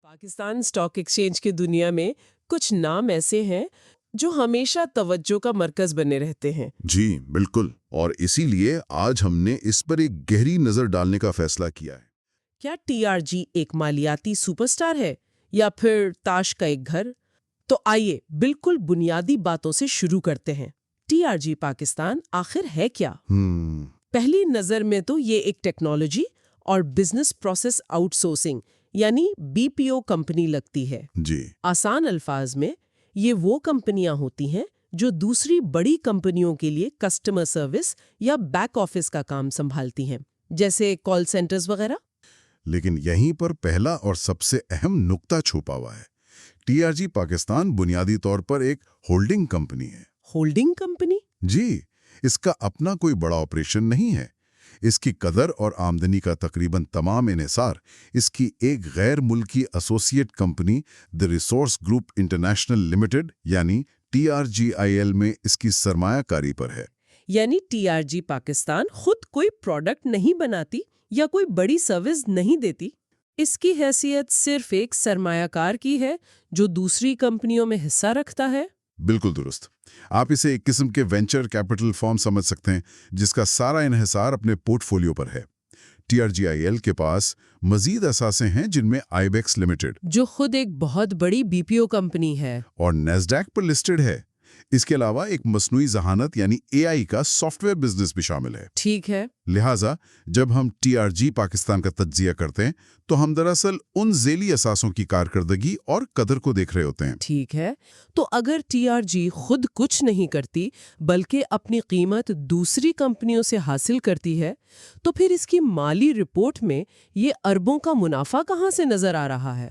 Pakistan stock exchange की दुनिया में कुछ नाम ऐसे हैं जो हमेशा तवज्जो का मरकज बने रहते हैं। जी बिल्कुल, और इसीलिए आज हमने इस पर एक गहरी नजर डालने का फैसला किया है। क्या टीआरजी एक मालियाती सुपरस्टार है या फिर ताश का एक घर? तो आइए बिल्कुल बुनियादी बातों से शुरू करते हैं। टीआरजी पाकिस्तान आखिर है क्या? पहली नजर में तो ये एक टेक्नोलॉजी और बिजनेस प्रोसेस आउटसोर्सिंग यानी बीपीओ कंपनी लगती है। जी आसान अल्फाज में ये वो कंपनियां होती हैं जो दूसरी बड़ी कंपनियों के लिए कस्टमर सर्विस या बैक ऑफिस का काम संभालती हैं, जैसे कॉल सेंटर्स वगैरह। लेकिन यहीं पर पहला और सबसे अहम नुक्ता छुपा हुआ है। टीआरजी पाकिस्तान बुनियादी तौर पर एक होल्डिंग कंपनी है। Holding company? जी, इसका अपना कोई बड़ा ऑपरेशन नहीं है। इसकी कदर और आमदनी का तकरीबन तमाम इन्हिसार इसकी एक गैर मुल्की associate company the resource group international limited यानी TRGIL में इसकी सरमायाकारी पर है। यानी टीआरजी पाकिस्तान खुद कोई प्रोडक्ट नहीं बनाती या कोई बड़ी सर्विस नहीं देती। इसकी हैसियत सिर्फ एक सरमायाकार की है जो दूसरी कंपनियों में हिस्सा रखता है। बिल्कुल दुरुस्त। आप इसे एक किस्म के वेंचर कैपिटल फॉर्म समझ सकते हैं जिसका सारा इन्हिसार अपने पोर्टफोलियो पर है। TRGIL के पास मजीद असासे हैं जिनमें आईबेक्स लिमिटेड, जो खुद एक बहुत बड़ी बीपीओ कंपनी है, और नेस्डैक पर लिस्टेड है। इसके अलावा एक मसनूई जहानत यानी AI का सॉफ्टवेयर बिजनेस भी शामिल है। ठीक है। लिहाजा जब हम TRG पाकिस्तान का तज्जिया करते हैं तो हम दरअसल उन ज़ेली असासों की कारकर्दगी और कदर को देख रहे होते हैं। ठीक है, तो अगर टीआरजी खुद कुछ नहीं करती बल्कि अपनी कीमत दूसरी कंपनियों से हासिल करती है, तो फिर इसकी माली रिपोर्ट में ये अरबों का मुनाफा कहाँ से नजर आ रहा है?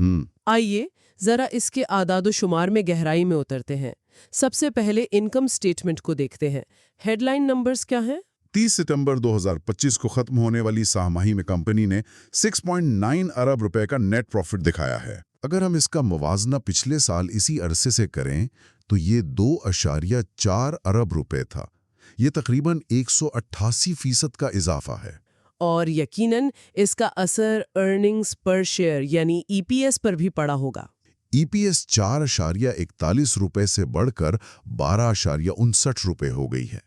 आइए जरा इसके आदाद शुमार में गहराई में उतरते हैं। सबसे पहले इनकम स्टेटमेंट को देखते हैं। हेडलाइन नंबर्स क्या हैं? 30 सितंबर 2025 को खत्म होने वाली साहमाही में कंपनी ने 6.9 अरब रुपए का नेट प्रॉफिट दिखाया है। अगर हम इसका मुवाजना पिछले साल इसी अरसे से करें तो ये 2.4 अरब रुपए था। ये तकरीबन 188% का इजाफा है। और यकीनन इसका असर अर्निंग्स पर शेयर यानी ईपीएस पर भी पड़ा होगा। EPS 4.41 रुपए से बढ़कर 12.59 रुपए हो गई है।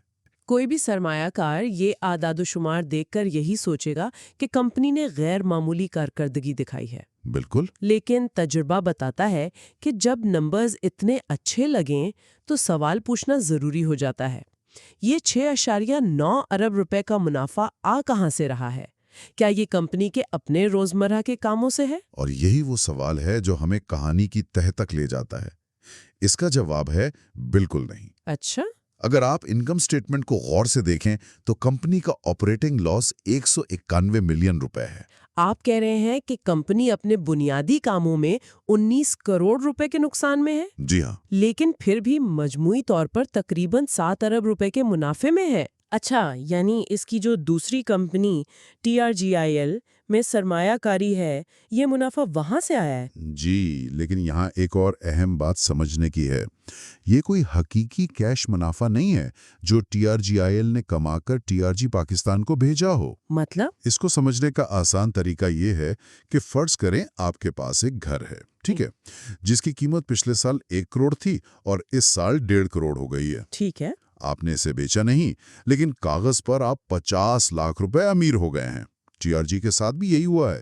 कोई भी सरमायाकार ये आदादोशुमार देखकर यही सोचेगा कि कंपनी ने गैर मामूली कारकर्दगी दिखाई है। बिल्कुल। लेकिन तजुर्बा बताता है कि जब नंबर्स इतने अच्छे लगें तो सवाल पूछना जरूरी हो जाता है। ये 6.9 अरब रुपए का मुनाफा आ कहां से रहा है? क्या ये कंपनी के अपने रोजमर्रा के कामों से है? और यही वो सवाल है जो हमें कहानी की तह तक ले जाता है। इसका जवाब है बिल्कुल नहीं। अच्छा? अगर आप इनकम स्टेटमेंट को गौर से देखें तो कंपनी का ऑपरेटिंग लॉस 191 मिलियन रुपए है। आप कह रहे हैं कि कंपनी अपने बुनियादी कामों में 19 करोड़ रुपए के नुकसान में है? जी हाँ। लेकिन फिर भी मजमूई तौर पर तकरीबन 7 अरब रुपए के मुनाफे में है। अच्छा, यानी इसकी जो दूसरी कंपनी TRGIL में सरमायाकारी है, ये मुनाफा वहां से आया है? जी, लेकिन यहाँ एक और अहम बात समझने की है। ये कोई हकीकी कैश मुनाफा नहीं है जो TRGIL ने कमाकर TRG पाकिस्तान को भेजा हो। मतलब? इसको समझने का आसान तरीका ये है कि फर्ज करें आपके पास एक घर है, ठीक है, जिसकी कीमत पिछले साल 1 करोड़ थी और इस साल 1.5 करोड़ हो गई है। ठीक है। आपने इसे बेचा नहीं, लेकिन कागज पर आप 50 लाख रुपए अमीर हो गए हैं। TRG के साथ भी यही हुआ है।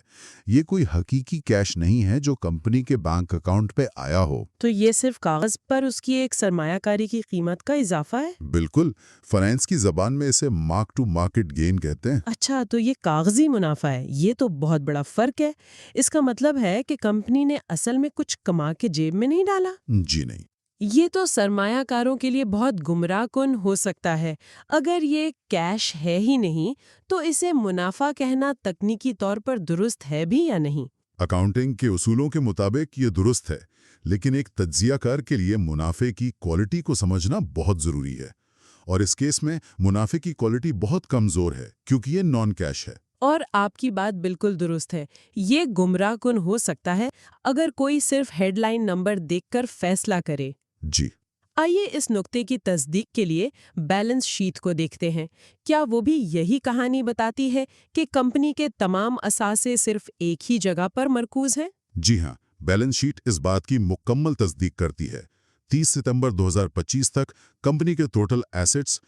ये कोई हकीकी कैश नहीं है जो कंपनी के बैंक अकाउंट पे आया हो। तो ये सिर्फ कागज पर उसकी एक सरमायाकारी की कीमत का इजाफा है? बिल्कुल। फाइनेंस की जबान में इसे मार्क टू मार्केट गेन कहते हैं। अच्छा, तो ये कागजी मुनाफा है। ये तो बहुत बड़ा फर्क है। इसका मतलब है कि कंपनी ने असल में कुछ कमा के जेब में नहीं डाला? जी नहीं। ये तो सरमायाकारों के लिए बहुत गुमराहकुन हो सकता है। अगर ये कैश है ही नहीं, तो इसे मुनाफा कहना तकनीकी तौर पर दुरुस्त है भी या नहीं? अकाउंटिंग के उसूलों के मुताबिक ये दुरुस्त है, लेकिन एक तज्जियाकार के लिए मुनाफे की क्वालिटी को समझना बहुत जरूरी है। और इस केस में मुनाफे की क्वालिटी बहुत कमजोर है क्योंकि ये नॉन कैश है। और आपकी बात बिल्कुल दुरुस्त है। ये गुमराहकुन हो सकता है अगर कोई सिर्फ हेडलाइन नंबर देखकर फैसला करे। जी। आइए इस नुक्ते की तस्दीक के लिए बैलेंस शीट को देखते हैं। क्या वो भी यही कहानी बताती है कि कंपनी के तमाम असासे सिर्फ एक ही जगह पर मरकूज हैं? जी हाँ, बैलेंस शीट इस बात की मुकम्मल तस्दीक करती है। 30 सितंबर 2025 तक कंपनी के टोटल एसेट्स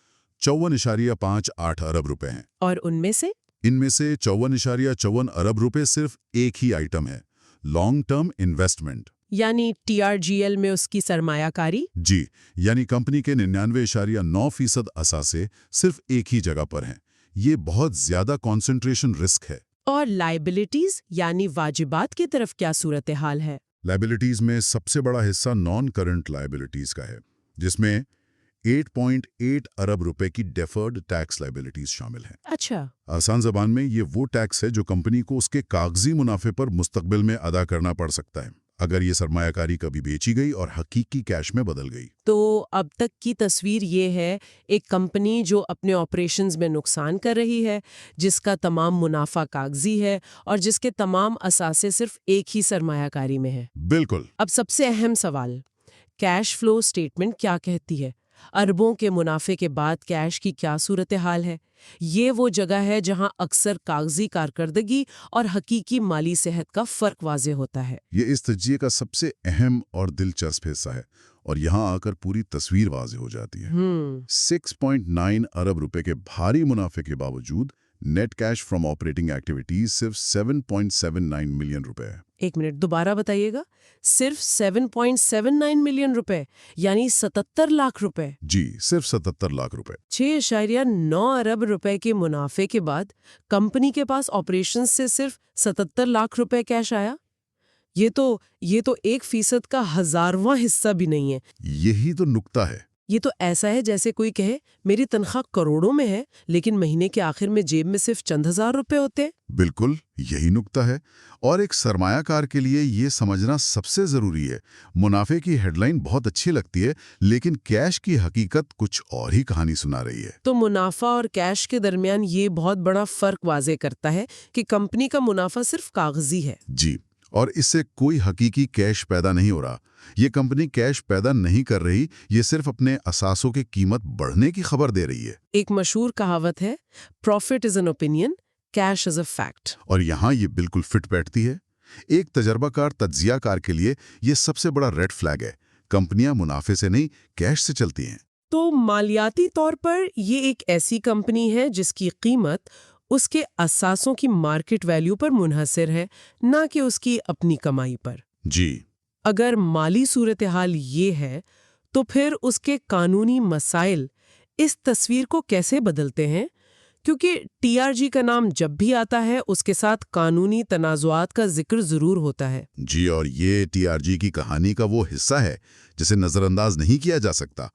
54.58 अरब रुपए हैं। और उनमें से इनमें से 54.54 अरब रुपए सिर्फ एक ही आइटम है, लॉन्ग टर्म इन्वेस्टमेंट। यानी TRGL में उसकी सरमायाकारी। जी, यानी कंपनी के 99.9% असासे सिर्फ एक ही जगह पर हैं। ये बहुत ज्यादा कॉन्सेंट्रेशन रिस्क है। और लाइबिलिटीज यानी वाजिबात की तरफ क्या सूरत हाल है? लाइबिलिटीज में सबसे बड़ा हिस्सा नॉन करंट लाइबिलिटीज का है, जिसमें 8.8 अरब रुपए की डेफर्ड टैक्स लाइबिलिटीज शामिल हैं। अच्छा। आसान जबान में ये वो टैक्स है जो कंपनी को उसके कागजी मुनाफे पर मुस्तकबिल में अदा करना पड़ सकता है, अगर ये सरमायाकारी कभी बेची गई और हकीकी कैश में बदल गई। तो अब तक की तस्वीर ये है, एक कंपनी जो अपने ऑपरेशंस में नुकसान कर रही है, जिसका तमाम मुनाफा कागजी है और जिसके तमाम असासे सिर्फ एक ही सरमायाकारी में है। बिल्कुल। अब सबसे अहम सवाल, कैश फ्लो स्टेटमेंट क्या कहती है? अरबों के मुनाफे के बाद कैश की क्या सूरत हाल है? ये वो जगह है जहां अक्सर कागजी कारकर्दगी और हकीकी माली सेहत का फर्क वाज़ेह होता है। ये इस तज्जिए का सबसे अहम और दिलचस्प हिस्सा है, और यहाँ आकर पूरी तस्वीर वाज़ेह हो जाती है। 6.9 अरब रुपए के भारी मुनाफे के बावजूद net cash from operating activities सिर्फ 7.79 मिलियन रुपए है। एक मिनट, दोबारा बताइएगा। सिर्फ 7.79 मिलियन रुपए, यानी 77 लाख रुपए। जी, सिर्फ 77 लाख रुपए। 6.9 अरब रुपए के मुनाफे के बाद कंपनी के पास ऑपरेशंस से सिर्फ 77 लाख रुपए कैश आया। ये तो 1% का 1000वां हिस्सा भी नहीं है। यही तो नुक्ता है। ये तो ऐसा है जैसे कोई कहे मेरी तनख्वाह करोड़ों में है, लेकिन महीने के आखिर में जेब में सिर्फ चंद हजार रुपए होते हैं। बिल्कुल, यही नुक्ता है, और एक सरमायाकार के लिए ये समझना सबसे जरूरी है। मुनाफे की हेडलाइन बहुत अच्छी लगती है, लेकिन कैश की हकीकत कुछ और ही कहानी सुना रही है। तो मुनाफा और कैश के दरमियान ये बहुत बड़ा फर्क वाज़ेह करता है कि कंपनी का मुनाफा सिर्फ कागजी है। जी, और इससे कोई हकीकी कैश पैदा नहीं हो रहा। ये कंपनी कैश पैदा नहीं कर रही, ये सिर्फ अपने असासों की कीमत बढ़ने की खबर दे रही है। एक मशहूर कहावत है, profit is an opinion, cash is a fact. और यहाँ ये बिल्कुल फिट बैठती है। एक तजर्बाकार तज्जियाकार के लिए ये सबसे बड़ा रेड फ्लैग है। कंपनियां मुनाफे से नहीं, कैश से चलती हैं। तो मालियाती तौर पर ये एक ऐसी कंपनी है जिसकी कीमत उसके असासों की मार्केट वैल्यू पर मुनहसर है, ना कि उसकी अपनी कमाई पर। जी। अगर माली सूरत हाल ये है, तो फिर उसके कानूनी मसाइल इस तस्वीर को कैसे बदलते हैं? क्योंकि TRG का नाम जब भी आता है, उसके साथ कानूनी तनाज़ुआत का जिक्र जरूर होता है। जी, और ये TRG की कहानी का वो हिस्सा है जिसे नज़रअंदाज नहीं किया जा सकता,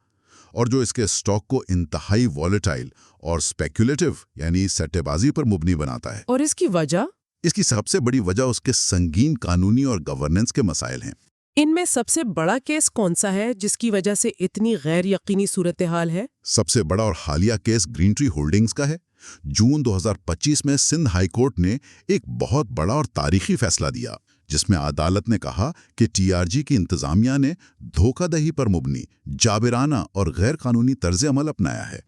और जो इसके स्टॉक को इंतहाई वॉलेटाइल और स्पेक्युलेटिव यानी सट्टेबाजी पर मुबनी बनाता है। और इसकी वजह? इसकी सबसे बड़ी वजह उसके संगीन कानूनी और गवर्नेंस के मसाइल हैं। इनमें सबसे बड़ा केस कौन सा है जिसकी वजह से इतनी गैर यकीनी सूरत हाल है? सबसे बड़ा और हालिया केस ग्रीन ट्री होल्डिंग्स का है। जून 2025 में सिंध हाई कोर्ट ने एक बहुत बड़ा और तारीखी फैसला दिया, जिसमें अदालत ने कहा कि TRG की इंतजामिया ने धोखाधड़ी पर मुबनी, जाबिराना और गैर कानूनी तर्ज अमल अपनाया है।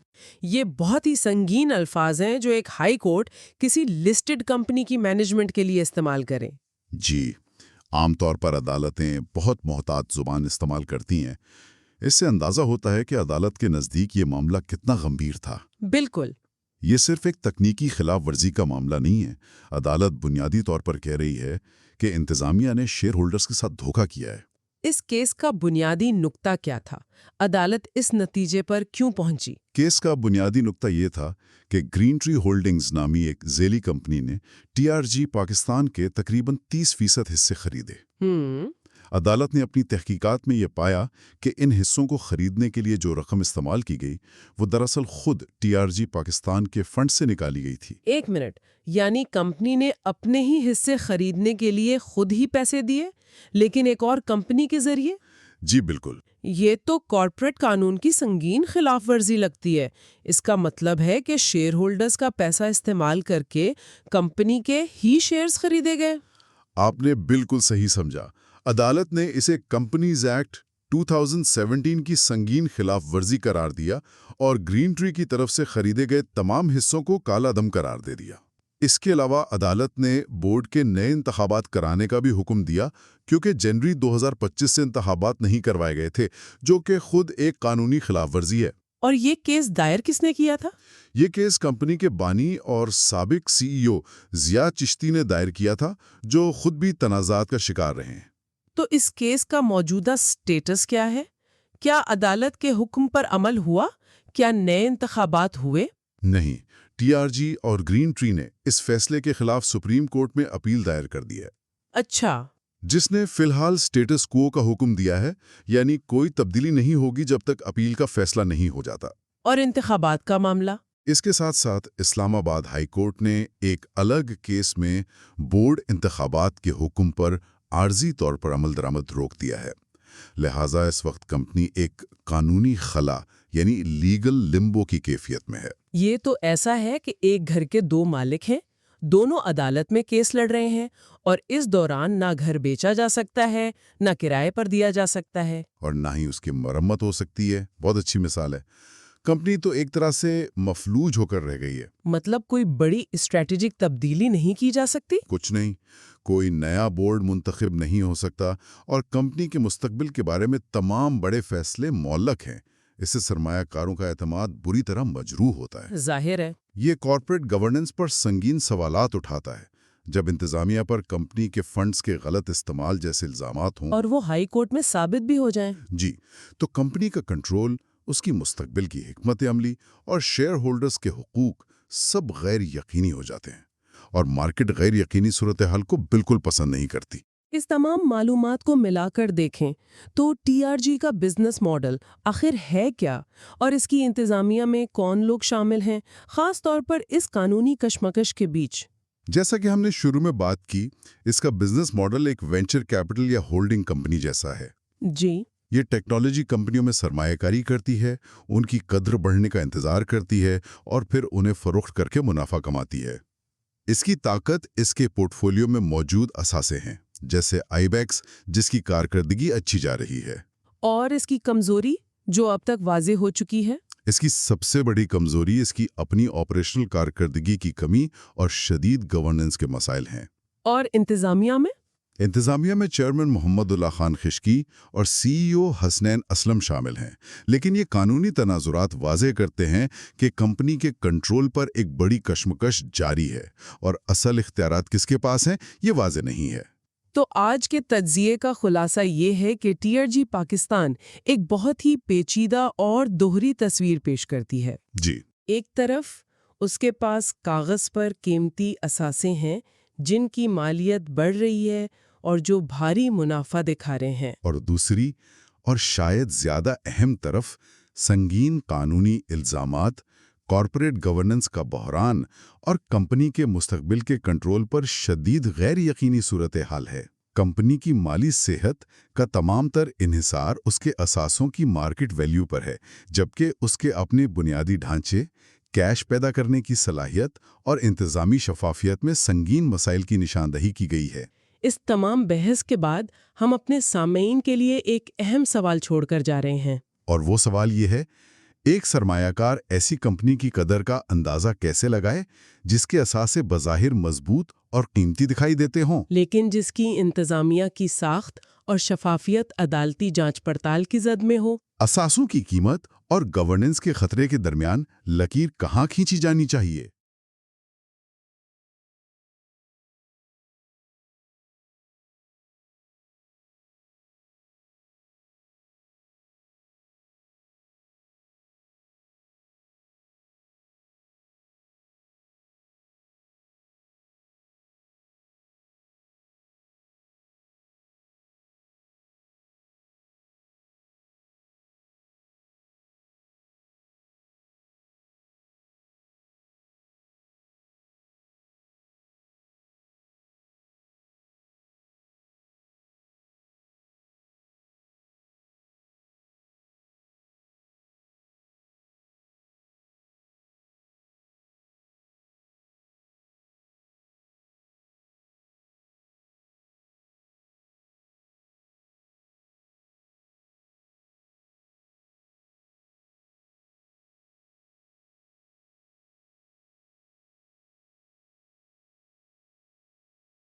ये बहुत ही संगीन अल्फाज हैं जो एक हाई कोर्ट किसी लिस्टेड कंपनी की मैनेजमेंट के लिए इस्तेमाल करें। जी, आमतौर पर अदालतें बहुत मोहतात जुबान इस्तेमाल करती हैं। इससे अंदाजा होता है कि अदालत के नज़दीक ये मामला कितना गंभीर था। बिल्कुल। ये सिर्फ एक तकनीकी खिलाफ वर्जी का मामला नहीं है। अदालत बुनियादी तौर पर कह रही है कि इंतजामिया ने शेयर होल्डर्स के साथ धोखा किया है। इस केस का बुनियादी नुक्ता क्या था? अदालत इस नतीजे पर क्यों पहुंची? केस का बुनियादी नुक्ता ये था कि ग्रीन ट्री होल्डिंग्स नामी एक ज़ेली कंपनी ने TRG पाकिस्तान के तकरीबन 30% हिस्से खरीदे। अदालत ने अपनी तहकीकात में ये पाया कि इन हिस्सों को खरीदने के लिए जो रकम इस्तेमाल की गई, वो दरअसल खुद TRG पाकिस्तान के फंड से निकाली गई थी। एक मिनट, यानी कंपनी ने अपने ही हिस्से खरीदने के लिए खुद ही पैसे दिए, लेकिन एक और कंपनी के जरिए? जी बिल्कुल। ये तो कॉर्पोरेट कानून की संगीन खिलाफ वर्जी लगती है। इसका मतलब है कि शेयर होल्डर्स का पैसा इस्तेमाल करके कंपनी के ही शेयर्स खरीदे गए। आपने बिल्कुल सही समझा। अदालत ने इसे कंपनीज एक्ट 2017 की संगीन खिलाफ वर्जी करार दिया और ग्रीन ट्री की तरफ से खरीदे गए तमाम हिस्सों को कालादम करार दे दिया। اس کے علاوہ عدالت نے بورڈ کے نئے انتخابات کرانے کا بھی حکم دیا کیونکہ جنوری 2025 سے انتخابات نہیں کروائے گئے تھے، جو کہ خود ایک قانونی خلاف ورزی ہے۔ اور یہ کیس دائر کس نے کیا تھا؟ یہ کیس کمپنی کے بانی اور سابق سی ای او ضیاء چشتی نے دائر کیا تھا، جو خود بھی تنازعات کا شکار رہے ہیں۔ تو اس کیس کا موجودہ سٹیٹس کیا ہے؟ کیا عدالت کے حکم پر عمل ہوا؟ کیا نئے انتخابات ہوئے؟ نہیں، ٹی آر جی اور گرین ٹری نے اس فیصلے کے خلاف سپریم کورٹ میں اپیل دائر کر دی ہے، اچھا، جس نے فی الحال سٹیٹس کو کا حکم دیا ہے، یعنی کوئی تبدیلی نہیں ہوگی جب تک اپیل کا فیصلہ نہیں ہو جاتا۔ اور انتخابات کا معاملہ؟ اس کے ساتھ ساتھ اسلام آباد ہائی کورٹ نے ایک الگ کیس میں بورڈ انتخابات کے حکم پر عارضی طور پر عمل درآمد روک دیا ہے، لہٰذا اس وقت کمپنی ایک قانونی خلا یعنی لیگل لمبو کی کیفیت میں ہے۔ یہ تو ایسا ہے کہ ایک گھر کے دو مالک ہیں، دونوں عدالت میں کیس لڑ رہے ہیں، اور اس دوران نہ گھر بیچا جا سکتا ہے، نہ کرائے پر دیا جا سکتا ہے، اور نہ ہی اس کی مرمت ہو سکتی ہے۔ بہت اچھی مثال ہے۔ کمپنی تو ایک طرح سے مفلوج ہو کر رہ گئی ہے۔ مطلب کوئی بڑی اسٹریٹجک تبدیلی نہیں کی جا سکتی؟ کچھ نہیں، کوئی نیا بورڈ منتخب نہیں ہو سکتا، اور کمپنی کے مستقبل کے بارے میں تمام بڑے فیصلے معلق ہیں۔ اس سے سرمایہ کاروں کا اعتماد بری طرح مجروح ہوتا ہے۔ ظاہر ہے۔ یہ کارپوریٹ گورننس پر سنگین سوالات اٹھاتا ہے، جب انتظامیہ پر کمپنی کے فنڈز کے غلط استعمال جیسے الزامات ہوں اور وہ ہائی کورٹ میں ثابت بھی ہو جائیں۔ جی، تو کمپنی کا کنٹرول، اس کی مستقبل کی حکمت عملی اور شیئر ہولڈرز کے حقوق سب غیر یقینی ہو جاتے ہیں، اور مارکیٹ غیر یقینی صورتحال کو بالکل پسند نہیں کرتی۔ اس تمام معلومات کو ملا کر دیکھیں تو ٹی آر جی کا بزنس ماڈل آخر ہے کیا، اور اس کی انتظامیہ میں کون لوگ شامل ہیں، خاص طور پر اس قانونی کشمکش کے بیچ؟ جیسا کہ ہم نے شروع میں بات کی، اس کا بزنس ماڈل ایک وینچر کیپٹل یا ہولڈنگ کمپنی جیسا ہے۔ جی، یہ ٹیکنالوجی کمپنیوں میں سرمایہ کاری کرتی ہے، ان کی قدر بڑھنے کا انتظار کرتی ہے، اور پھر انہیں فروخت کر کے منافع کماتی ہے۔ اس کی طاقت اس کے پورٹ فولیو میں موجود اثاثے ہیں، جیسے آئی بیکس، جس کی کارکردگی اچھی جا رہی ہے۔ اور اس کی کمزوری جو اب تک واضح ہو چکی ہے؟ اس کی سب سے بڑی کمزوری اس کی اپنی آپریشنل کارکردگی کی کمی اور شدید گورننس کے مسائل ہیں۔ اور انتظامیہ میں چیئرمین محمد اللہ خان خشکی اور سی ای او حسنین اسلم شامل ہیں، لیکن یہ قانونی تنازعات واضح کرتے ہیں کہ کمپنی کے کنٹرول پر ایک بڑی کشمکش جاری ہے، اور اصل اختیارات کس کے پاس ہیں یہ واضح نہیں ہے۔ تو آج کے تجزیے کا خلاصہ یہ ہے کہ ٹی آر جی پاکستان ایک بہت ہی پیچیدہ اور دوہری تصویر پیش کرتی ہے۔ جی، ایک طرف اس کے پاس کاغذ پر قیمتی اثاثے ہیں جن کی مالیت بڑھ رہی ہے اور جو بھاری منافع دکھا رہے ہیں، اور دوسری اور شاید زیادہ اہم طرف سنگین قانونی الزامات، کارپوریٹ گورننس کا بحران اور کمپنی کے مستقبل کے کنٹرول پر شدید غیر یقینی صورتحال ہے۔ کمپنی کی مالی صحت کا تمام تر انحصار اس کے اثاثوں کی مارکیٹ ویلیو پر ہے، جبکہ اس کے اپنے بنیادی ڈھانچے، کیش پیدا کرنے کی صلاحیت اور انتظامی شفافیت میں سنگین مسائل کی نشاندہی کی گئی ہے۔ اس تمام بحث کے بعد ہم اپنے سامعین کے لیے ایک اہم سوال چھوڑ کر جا رہے ہیں، اور وہ سوال یہ ہے، ایک سرمایہ کار ایسی کمپنی کی قدر کا اندازہ کیسے لگائے جس کے اثاثے بظاہر مضبوط اور قیمتی دکھائی دیتے ہوں، لیکن جس کی انتظامیہ کی ساخت اور شفافیت عدالتی جانچ پڑتال کی زد میں ہو؟ اثاثوں کی قیمت اور گورننس کے خطرے کے درمیان لکیر کہاں کھینچی جانی چاہیے؟